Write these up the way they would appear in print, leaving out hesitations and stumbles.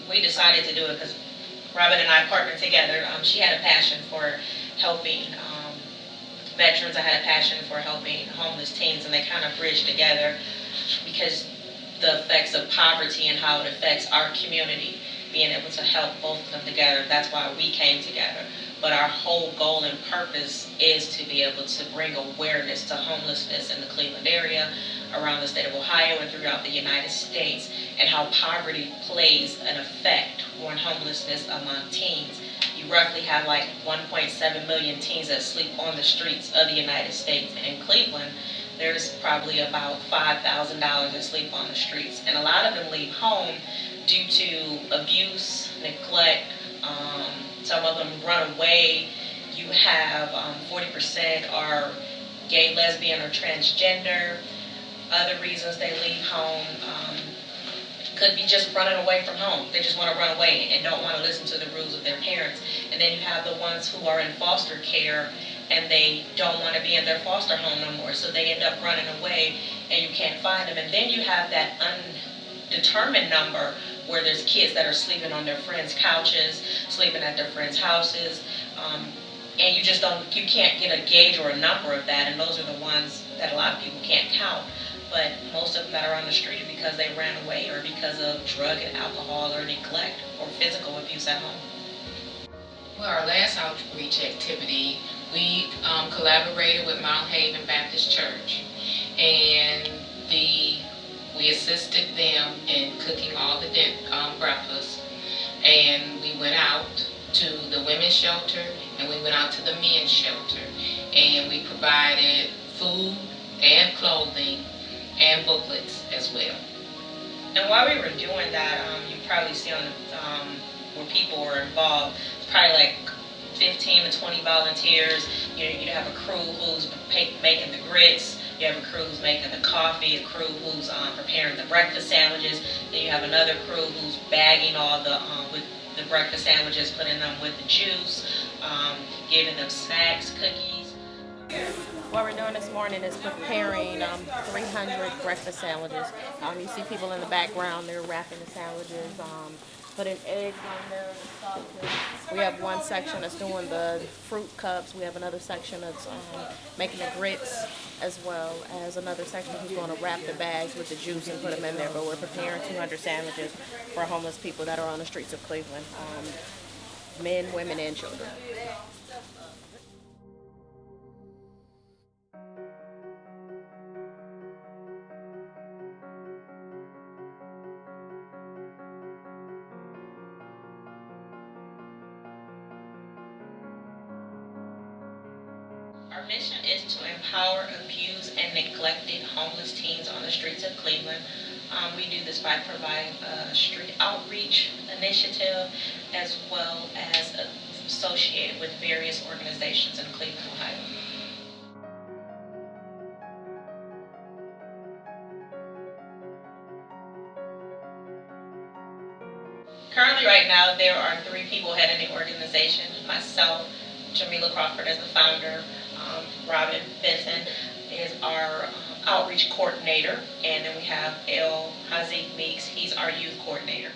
we decided to do it because Robin and I partnered together. She had a passion for helping veterans. I had a passion for helping homeless teens, and they kind of bridged together because the effects of poverty and how it affects our community, being able to help both of them together. That's why we came together. But our whole goal and purpose is to be able to bring awareness to homelessness in the Cleveland area, around the state of Ohio, and throughout the United States, and how poverty plays an effect on homelessness among teens. You roughly have like 1.7 million teens that sleep on the streets of the United States. And in Cleveland, there's probably about $5,000 that sleep on the streets. And a lot of them leave home due to abuse, neglect. Some of them run away. You have 40% are gay, lesbian, or transgender. Other reasons they leave home could be just running away from home. They just want to run away and don't want to listen to the rules of their parents. And then you have the ones who are in foster care and they don't want to be in their foster home no more, so they end up running away and you can't find them. And then you have that undetermined number where there's kids that are sleeping on their friends' couches, sleeping at their friends' houses, and you can't get a gauge or a number of that, and those are the ones that a lot of people can't count. But most of them that are on the street are because they ran away or because of drug and alcohol or neglect or physical abuse at home. Well, our last outreach activity, we collaborated with Mount Haven Baptist Church, and we assisted them in cooking all the breakfast, and we went out to the women's shelter and we went out to the men's shelter, and we provided food and clothing and booklets as well. And while we were doing that, you probably see on where people were involved, it's probably like 15 to 20 volunteers. You have a crew who's making the grits, you have a crew who's making the coffee, a crew who's preparing the breakfast sandwiches, then you have another crew who's bagging all with the breakfast sandwiches, putting them with the juice, giving them snacks, cookies. What we're doing this morning is preparing 300 breakfast sandwiches. You see people in the background, they're wrapping the sandwiches, putting eggs on there, sausages. We have one section that's doing the fruit cups. We have another section that's making the grits, as well as another section who's going to wrap the bags with the juice and put them in there. But we're preparing 200 sandwiches for homeless people that are on the streets of Cleveland, men, women, and children. Our mission is to empower abused and neglected homeless teens on the streets of Cleveland. We do this by providing a street outreach initiative as well as associated with various organizations in Cleveland, Ohio. Currently, right now, there are 3 people heading the organization. Myself, Jamila Crawford as the founder, Robin Benson is our outreach coordinator, and then we have El Hazik Meeks, he's our youth coordinator.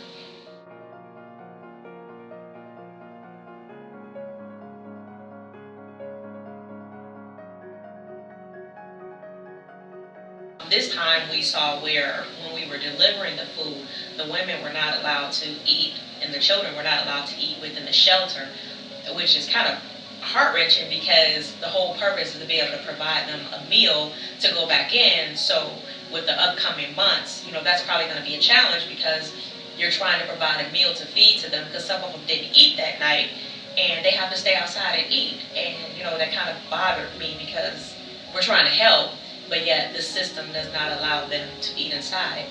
This time we saw where when we were delivering the food, the women were not allowed to eat and the children were not allowed to eat within the shelter, which is kind of heart-wrenching because the whole purpose is to be able to provide them a meal to go back in. So with the upcoming months, that's probably going to be a challenge because you're trying to provide a meal to feed to them because some of them didn't eat that night and they have to stay outside and eat. And that kind of bothered me because we're trying to help, but yet the system does not allow them to eat inside.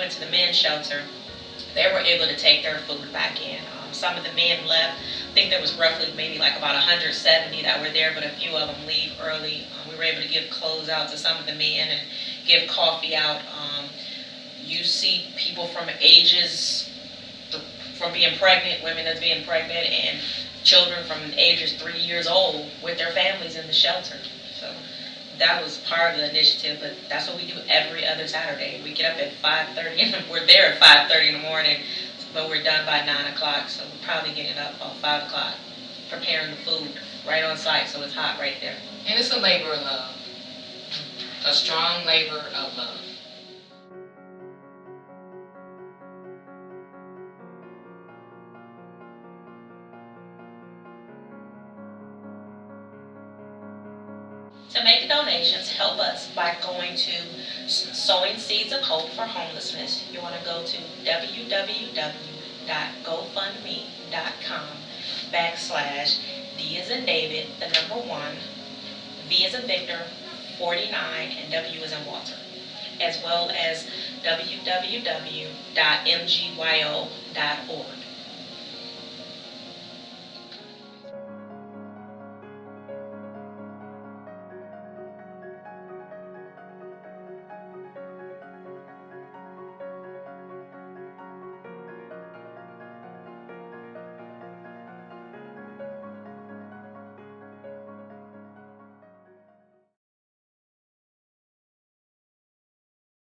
went to the men's shelter, they were able to take their food back in. Some of the men left. I think there was roughly maybe like about 170 that were there, but a few of them leave early. We were able to give clothes out to some of the men and give coffee out. You see people from ages, from being pregnant, women that's being pregnant, and children from ages 3 years old with their families in the shelter. So that was part of the initiative, but that's what we do every other Saturday. We get up at 5:30, and we're there at 5:30 in the morning, but we're done by 9 o'clock, so we're probably getting up about 5 o'clock, preparing the food right on site, so it's hot right there. And it's a labor of love, a strong labor of love. To make donations, help us by going to Sowing Seeds of Hope for Homelessness. You want to go to www.gofundme.com/D as in David, the number 1, V as in Victor, 49, and W as in Walter, as well as www.mgyo.org.